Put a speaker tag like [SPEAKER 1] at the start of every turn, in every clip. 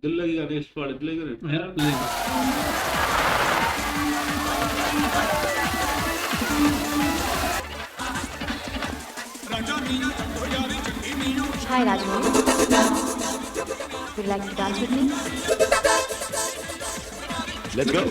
[SPEAKER 1] दिल लगेगा next part दिल लगेगा।
[SPEAKER 2] Hi, Rajmouli. Would you like to dance with me?
[SPEAKER 3] Let's go.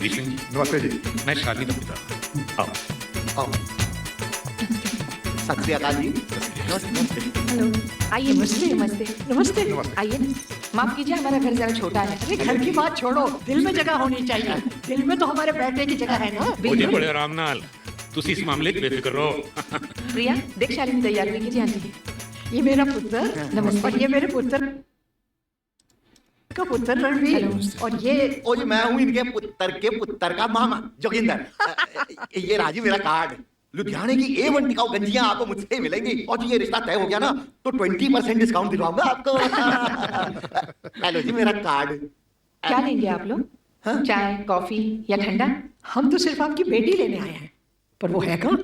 [SPEAKER 1] Vishnu ji,
[SPEAKER 4] नमस्ते जी।
[SPEAKER 1] मैं शालिनी का पिता।
[SPEAKER 4] आओ। सत श्री अकाल जी।
[SPEAKER 2] हेलो, आइए। नमस्ते नमस्ते नमस्ते। आइए ना। माफ कीजिए, हमारा घर जरा छोटा है।
[SPEAKER 5] अरे घर की बात छोड़ो, दिल में जगह होनी चाहिए। दिल में तो हमारे बैठने की जगह है ना।
[SPEAKER 1] मुझे बड़े आराम नाल तुसी इस मामले की बेफिक्र रहो।
[SPEAKER 2] प्रिया, देख शालिनी तैयार हुई कीजिए आंटी।
[SPEAKER 5] ये मेरा पुत्र
[SPEAKER 2] नमस्ते।
[SPEAKER 5] और ये मेरे पुत्र का पुत्र रणवीर और ये
[SPEAKER 4] ओ जी मैं हूँ इनके पुत्र का मामा जोगिंदर। ये राजी मेरा कार्ड। लुधियाने की A1 टिकाऊ गंजियां आपको मुझसे ही मिलेंगी और जी ये रिश्ता तय हो गया ना तो 20% डिस्काउंट दिलवाऊंगा आपको। हेलो जी मेरा कार्ड।
[SPEAKER 2] क्या लेंगे आप लोग?
[SPEAKER 4] हाँ?
[SPEAKER 2] चाय, कॉफी या ठंडा?
[SPEAKER 5] हम तो सिर्फ आपकी बेटी लेने आए हैं, पर वो है कहाँ?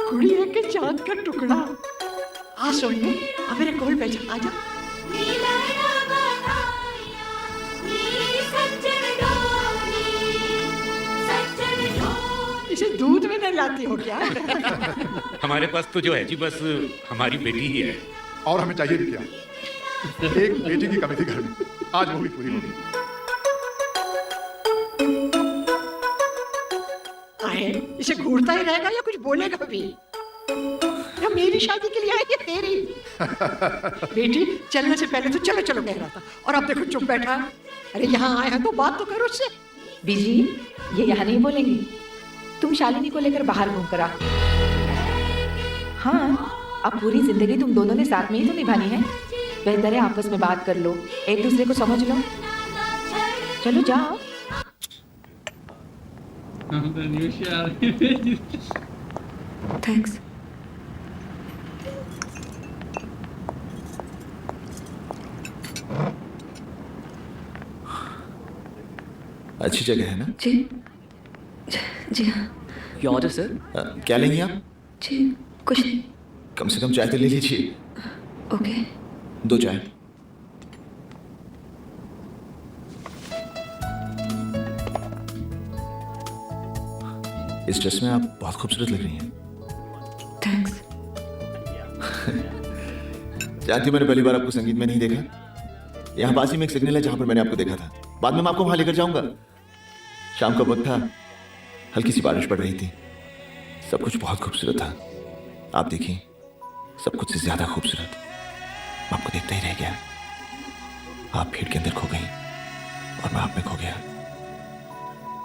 [SPEAKER 5] गुड़िया के चांद का टुकड़ा। आ सोनिया, अब मेरे कोल बैठ जा, आजा। इसे दूध में नहलाती हो क्या?
[SPEAKER 1] हमारे पास तो जो है जी बस हमारी बेटी ही है।
[SPEAKER 4] और हमें चाहिए भी क्या? एक बेटी की कमी थी घर में, आज वो भी पूरी होगी।
[SPEAKER 5] आए, इसे घूरता ही रहेगा या कुछ बोलेगा भी? या मेरी शादी के लिए आई है तेरी? बेटी चलने से पहले तो चलो चलो कह रहा था और अब देखो चुप बैठा है। अरे यहाँ आए हैं तो बात तो करो उससे।
[SPEAKER 2] बीजी, ये यहाँ नहीं बोलेंगी। तुम शालिनी को लेकर बाहर घूम कर आओ। हाँ, अब पूरी जिंदगी तुम दोनों ने साथ में ही तो निभानी है। बेहतर है आपस में बात कर लो, एक दूसरे को समझ लो। चलो जाओ। थैंक्स।
[SPEAKER 3] अच्छी जगह है ना?
[SPEAKER 2] जी जी हाँ।
[SPEAKER 6] Your order sir.
[SPEAKER 3] क्या लेंगे आप?
[SPEAKER 2] जी कुछ नहीं।
[SPEAKER 3] कम से कम चाय तो ले लीजिए।
[SPEAKER 2] ओके।
[SPEAKER 3] 2 चाय। इस ड्रेस में आप बहुत खूबसूरत लग रही हैं।
[SPEAKER 2] थैंक्स।
[SPEAKER 3] जानती हो मैंने पहली बार आपको संगीत में नहीं देखा। यहाँ पास ही में एक सिग्नल है जहां पर मैंने आपको देखा था। बाद में मैं आपको वहां लेकर जाऊंगा। शाम का वक्त था, हल्की सी बारिश पड़ रही थी, सब कुछ बहुत खूबसूरत था। आप देखिए, सब कुछ से ज्यादा खूबसूरत। मैं आपको देखता ही रह गया। आप भीड़ के अंदर खो गई और मैं आप में खो गया।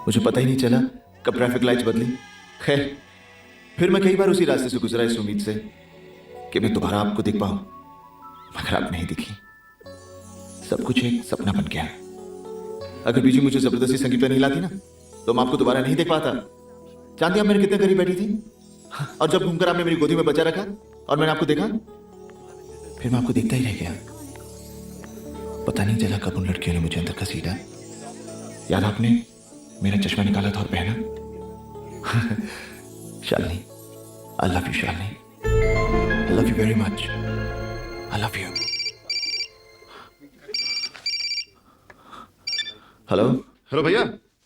[SPEAKER 3] मुझे पता ही नहीं चला कब ट्रैफिक लाइट्स बदली। खैर, फिर मैं कई बार उसी रास्ते से गुजरा इस उम्मीद से कि मैं दोबारा आपको देख पाऊं, मगर आप नहीं दिखी। सब कुछ एक सपना बन गया। अगर बीजी मुझे जबरदस्ती संगीत पर नहीं लाती ना तो मैं आपको दोबारा नहीं देख पाता। जानती आप मेरे कितने करीब बैठी थी, और जब घूमकर आपने मेरी गोदी में बचा रखा और मैंने आपको देखा, फिर मैं आपको देखता ही रह गया। पता नहीं चला कब उन लड़कियों ने मुझे अंदर घसीटा। याद आपने मेरा चश्मा निकाला था और पहना। Shalini, I love you Shalini, I love you very much, I love you. Hello.
[SPEAKER 4] Hello भैया,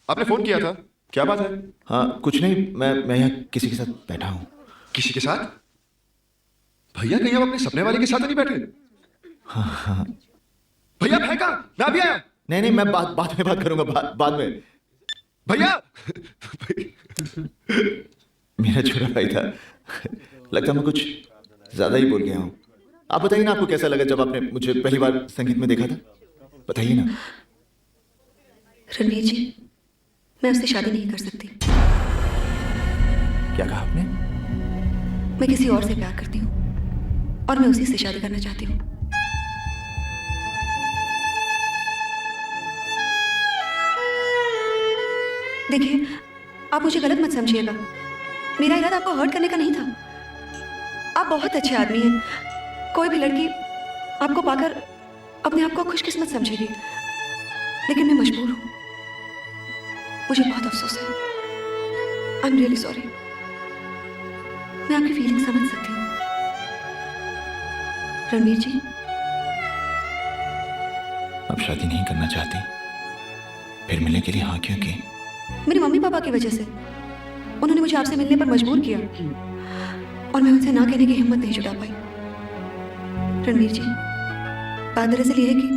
[SPEAKER 4] आपने फोन किया था, क्या बात है?
[SPEAKER 3] हाँ कुछ नहीं, मैं यहाँ किसी के साथ बैठा हूँ।
[SPEAKER 4] किसी के साथ? भैया कहीं आप अपने सपने वाले के साथ नहीं बैठे?
[SPEAKER 3] हाँ।
[SPEAKER 4] भैया फेंका, मैं अभी आया।
[SPEAKER 3] नहीं मैं बाद में बात करूंगा, बाद में।
[SPEAKER 4] भैया।
[SPEAKER 3] मेरा छोटा भाई था, लगता मैं कुछ ज्यादा ही बोल गया हूँ। आप बताइए ना, आपको कैसा लगा जब आपने मुझे पहली बार संगीत में देखा था? बताइए ना।
[SPEAKER 2] रणवीर जी, मैं उससे शादी नहीं कर सकती।
[SPEAKER 3] क्या कहा आपने?
[SPEAKER 2] मैं किसी और से प्यार करती हूँ।
[SPEAKER 6] और मैं उसी से शादी करना चाहती हूँ। देखिए, आप मुझे गलत मत समझिएगा। मेरा इरादा आपको हर्ट करने का नहीं था। आप बहुत अच्छे आदमी हैं। कोई भी लड़की आपको पाकर अपने आप को खुशकिस्मत समझेगी, लेकिन मैं मजबूर हूँ। मुझे बहुत अफसोस है। I am really sorry. मैं आपकी फीलिंग समझ सकती हूँ। रणवीर जी,
[SPEAKER 3] अब शादी नहीं करना चाहती? फिर मिलने के लिए हाँ क्यों की?
[SPEAKER 6] मेरे मम्मी पापा की वजह से। उन्होंने मुझे आपसे मिलने पर मजबूर किया और मैं उनसे ना कहने की हिम्मत नहीं जुटा पाई। रणवीर जी, बात दरअसल ये है कि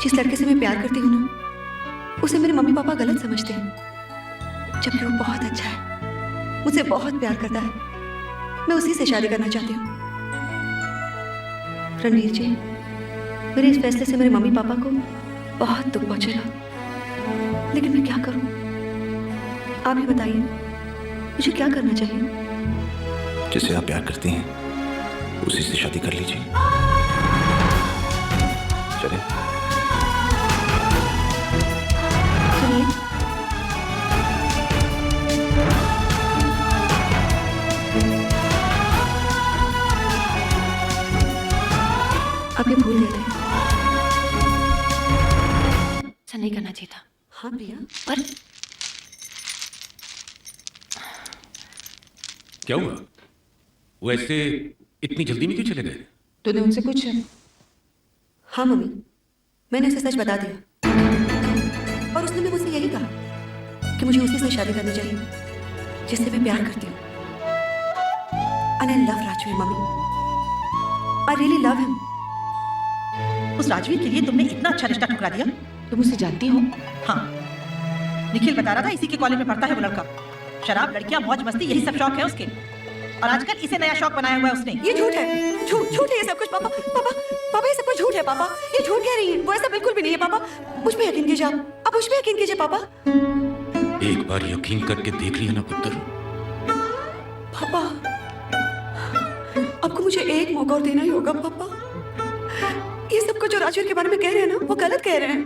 [SPEAKER 6] जिस लड़के से मैं प्यार करती हूँ ना, उसे मेरे मम्मी पापा गलत समझते हैं, जबकि वो बहुत अच्छा है, मुझसे बहुत प्यार करता है। मैं उसी से शादी करना चाहती हूँ। रणवीर जी, मेरे इस फैसले से मेरे मम्मी पापा को बहुत दुख पहुंचेगा, लेकिन मैं क्या करूं? आप ही बताइए, मुझे क्या करना चाहिए?
[SPEAKER 3] जिसे आप प्यार करती हैं उसी से शादी कर लीजिए। चले।
[SPEAKER 6] सुनिए, आप ये भूल गए थे।
[SPEAKER 2] ऐसा नहीं करना चाहिए था।
[SPEAKER 6] हाँ प्रिया,
[SPEAKER 2] पर
[SPEAKER 1] क्या हुआ? वो ऐसे इतनी जल्दी में क्यों चले गए?
[SPEAKER 2] तूने उनसे पूछा?
[SPEAKER 6] हाँ मम्मी, मैंने उसे सच बता दिया और उसने भी मुझसे यही कहा कि मुझे उसी से शादी करनी चाहिए जिससे मैं प्यार करती हूँ। And I love Rajveer mummy. I really love him।
[SPEAKER 5] उस राजवीर के लिए तुमने इतना अच्छा रिश्ता ठुकरा दिया?
[SPEAKER 2] तुम उसे जानती हो?
[SPEAKER 5] हाँ, निखिल बता रहा था इसी के कॉलेज में पढ़ता है वो लड़का। शराब, लड़कियां, मौज मस्ती, यही सब शौक है उसके। और आजकल इसे नया शौक बनाया हुआ है उसने।
[SPEAKER 6] ये झूठ है, झूठ है ये सब कुछ। पापा पापा पापा, ये सब कुछ झूठ है पापा। ये झूठ कह रही है, वो ऐसा बिल्कुल भी नहीं है पापा। मुझ पे यकीन कीजिए, आप मुझ पे यकीन कीजिए पापा।
[SPEAKER 1] एक बार यकीन करके देख लिया ना पुत्र।
[SPEAKER 6] पापा, आपको मुझे एक मौका और देना ही होगा पापा। ये सब कुछ जो राजवीर के बारे में कह रहे हैं ना, वो गलत कह रहे हैं।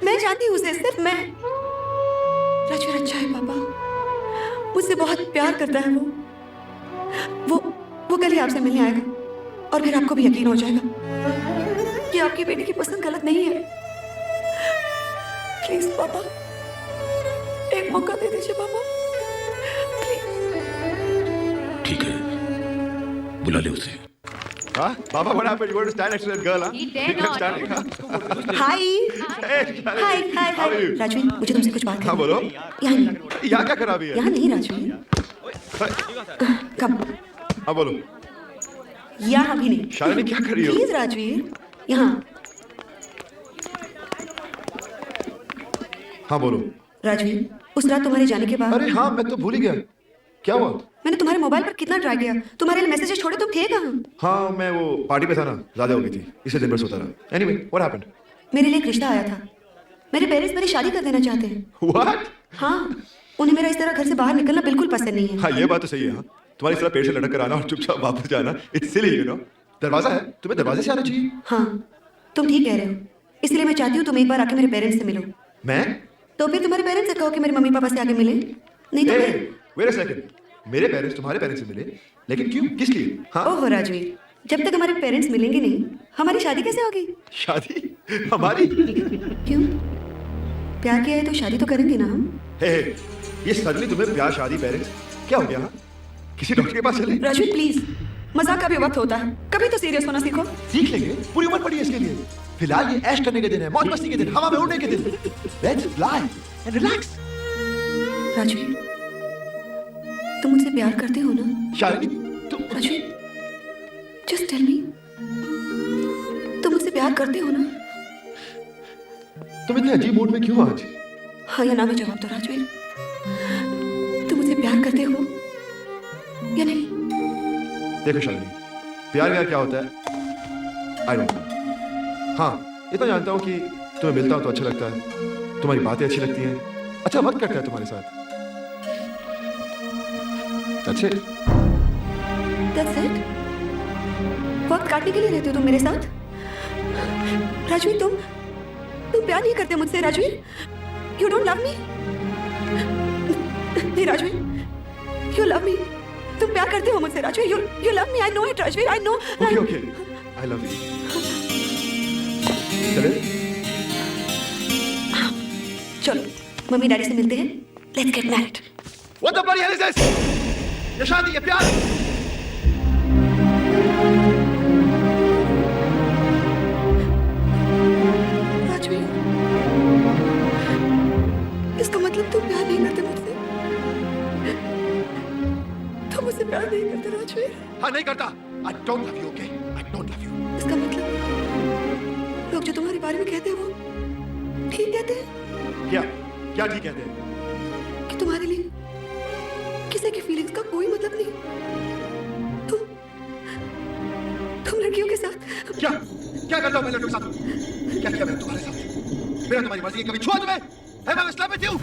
[SPEAKER 6] मैं जानती हूँ उसे, सिर्फ मैं। राजवीर अच्छा है पापा, मुझसे बहुत प्यार करता है वो कल ही आपसे मिलने आएगा और फिर आपको भी यकीन हो जाएगा कि आपकी बेटी की पसंद गलत नहीं है। प्लीज पापा, एक मौका दे दीजिए पापा, प्लीज।
[SPEAKER 1] ठीक है, बुला ले उसे।
[SPEAKER 4] Huh? Baba, what happened? You want to stand next to that girl, huh?
[SPEAKER 2] He dare
[SPEAKER 4] You kept
[SPEAKER 2] not.
[SPEAKER 4] standing, huh?
[SPEAKER 6] Hi
[SPEAKER 4] Hey, Charlie.
[SPEAKER 6] Hi hi
[SPEAKER 4] How are you?
[SPEAKER 6] Rajveer, मुझे तुमसे कुछ बात
[SPEAKER 4] हाँ,
[SPEAKER 6] करनी
[SPEAKER 4] बोलो।
[SPEAKER 6] है। यहाँ नहीं,
[SPEAKER 4] यहाँ क्या खराबी है?
[SPEAKER 6] यहाँ नहीं राजवीर। कब?
[SPEAKER 4] हाँ, बोलो।
[SPEAKER 6] यहाँ भी नहीं।
[SPEAKER 4] शालिनी क्या कर रही हो?
[SPEAKER 6] प्लीज राजवीर, यहाँ।
[SPEAKER 4] हाँ, बोलो।
[SPEAKER 6] राजवीर, उस रात तुम्हारे जाने के बाद
[SPEAKER 4] अरे हाँ, मैं तो भूल ही गया। क्या हुआ?
[SPEAKER 6] मैंने तुम्हारे मोबाइल पर कितना ट्राई किया, तुम्हारे लिए मैसेजेस छोड़े, तुम थे कहाँ?
[SPEAKER 4] हाँ, मैं वो पार्टी पे था ना, ज्यादा हो गई थी, इसलिए दिन भर सोता रहा। Anyway, what happened?
[SPEAKER 6] मेरे लिए एक रिश्ता आया था। मेरे पेरेंट्स मेरी शादी कर देना चाहते हैं।
[SPEAKER 4] What?
[SPEAKER 6] हाँ, उन्हें मेरा इस तरह घर से बाहर निकलना बिल्कुल पसंद नहीं है।
[SPEAKER 4] हाँ, ये बात तो सही है। हाँ, तुम्हारी इस तरह पेड़ से लटक कर आना और चुपचाप वापस जाना, it's silly, you know? दरवाजा है, तुम्हें दरवाजे से आना चाहिए।
[SPEAKER 6] हाँ, तुम ठीक कह रहे हो। इसलिए मैं चाहती हूँ तुम एक बार आके मेरे पेरेंट्स से मिलो।
[SPEAKER 4] मैं?
[SPEAKER 6] तो फिर तुम्हारे पेरेंट्स से कहो कि मेरे मम्मी पापा से आके मिले। नहीं तो
[SPEAKER 4] Hey,
[SPEAKER 6] मैं...
[SPEAKER 4] wait a second. मेरे पेरेंट्स तुम्हारे पेरेंट्स से मिले, लेकिन क्यों? किस लिए? हाँ?
[SPEAKER 6] ओहो राजवीर, जब तक हमारे पेरेंट्स मिलेंगे नहीं, हमारी शादी कैसे होगी?
[SPEAKER 4] शादी? हमारी?
[SPEAKER 6] क्यों? प्यार किया है तो शादी तो करेंगे ना हम।
[SPEAKER 4] हे, ये सडनली तुम्हें प्यार, शादी, पेरेंट्स क्या हो गया? हाँ? किसी डॉक्टर के पास चले?
[SPEAKER 6] राजवीर प्लीज, मजाक का भी वक्त होता है, कभी तो सीरियस होना सीखो।
[SPEAKER 4] सीख लेंगे, पूरी उम्र पड़ी है इसके लिए। फिलहाल ये ऐश करने के दिन है, मौज मस्ती के दिन, हवा में उड़ने के दिन। Let's fly and relax.
[SPEAKER 6] Rajveer, तुम मुझसे प्यार करते हो ना?
[SPEAKER 4] शालिनी, तुम
[SPEAKER 6] राजवीर, जस्ट टेल मी, तुम मुझसे प्यार करते हो ना?
[SPEAKER 4] तुम इतने अजीब मूड में क्यों आज?
[SPEAKER 6] हाँ या ना में जवाब दो राजवीर। तुम मुझसे प्यार करते हो या नहीं?
[SPEAKER 4] देखो शालिनी, प्यार क्या होता है? I don't know. हाँ, इतना जानता हूँ कि तुम्हें मिलता हूँ तो अच्छा लगता है, तुम्हारी बातें अच्छी लगती हैं, अच्छा वक्त कटता है तुम्हारे साथ। That's it.
[SPEAKER 6] That's it? वक्त काटने के लिए रहते हो तुम मेरे साथ? राजवीर, तुम प्यार नहीं करते मुझसे Rajveer? You don't love me? नहीं राजवीर, यू लव मी। तुम प्यार करते हो मुझसे Rajveer? You love me, I know it Rajveer, I know.
[SPEAKER 4] Okay okay, I love you. चले?
[SPEAKER 6] चलो मम्मी डैडी से मिलते हैं, let's get married.
[SPEAKER 4] What the bloody hell is this? ये शादी, ये प्यार।
[SPEAKER 6] राजवीर, इसका मतलब तुम प्यार नहीं करते मुझसे? तुम मुझसे प्यार नहीं करते राजवीर?
[SPEAKER 4] हाँ, नहीं करता। I don't love you, okay? I don't love you.
[SPEAKER 6] इसका मतलब लोग जो तुम्हारे बारे में कहते हैं वो ठीक कहते हैं?
[SPEAKER 4] क्या क्या ठीक कहते हैं?
[SPEAKER 6] कि तुम्हारे लिए किसी की फीलिंग्स का कोई मतलब नहीं। तुम लड़कियों के साथ
[SPEAKER 4] क्या क्या करता हूँ मैं लड़कों के साथ? क्या किया मैंने तुम्हारे साथ? मेरा तुम्हारी मर्जी है, कभी छुआ तुम्हें? Have I slept with you?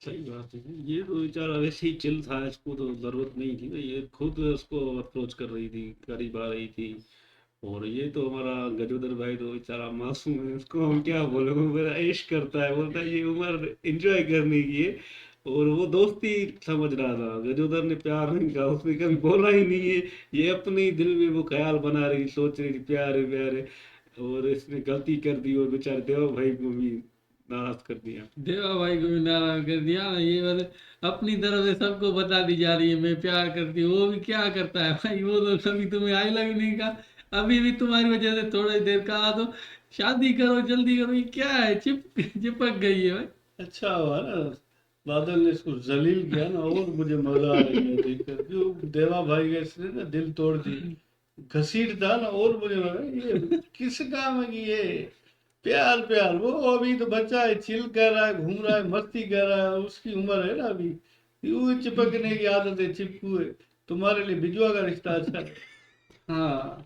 [SPEAKER 7] सही बात है। ये तो बेचारा वैसे ही चिल था, इसको तो जरूरत नहीं थी ना, ये खुद उसको अप्रोच कर रही थी, करीब आ रही थी। और ये तो हमारा गजोदर भाई तो बेचारा मासूम है, उसको हम क्या बोले, वो मेरा ऐश करता है, बोलता है ये उम्र एंजॉय करने की है। और वो दोस्ती समझ रहा था, गजोदर ने प्यार नहीं कहा, उसने कभी बोला ही नहीं है। ये अपने ही दिल में वो ख्याल बना रही, सोच रही थी प्यार है प्यार है, और इसने गलती कर दी और बेचारे देवा भाई को भी नाराज कर दिया।
[SPEAKER 8] देवा भाई को भी नाराज कर दिया ना। ये मतलब अपनी तरफ से सबको बता दी जा रही है मैं प्यार करती हूँ, वो भी क्या करता है भाई, वो तो कभी तुम्हें आई लव नहीं कहा, अभी भी तुम्हारी वजह से थोड़ी देर कहा तो शादी करो जल्दी करो, ये क्या है, चिपक गई है भाई।
[SPEAKER 7] अच्छा हुआ ना बादल ने इसको जलील किया ना, और मुझे मजा आ रही है देखकर, जो देवा भाई का इसने ना दिल तोड़ दी, घसीट था ना, और मुझे लगा ये किस काम है कि ये प्यार प्यार, वो अभी तो बच्चा है, चिल कर रहा है, घूम रहा है, मस्ती कर रहा है, उसकी उम्र है ना अभी, यूं चिपकने की आदत है, चिपकू है। तुम्हारे लिए बिजुआ का रिश्ता अच्छा है। हाँ,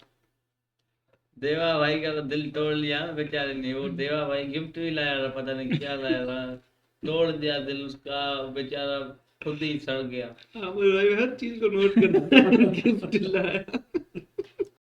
[SPEAKER 8] देवा भाई का तो दिल तोड़ लिया बेचारे ने। वो देवा भाई गिफ्ट भी लाया था, पता नहीं क्या लाया था, तोड़ दिया दिल उसका, बेचारा खुद ही सड़ गया।
[SPEAKER 7] हाँ, भाई हर चीज को नोट कर गिफ्ट लाया।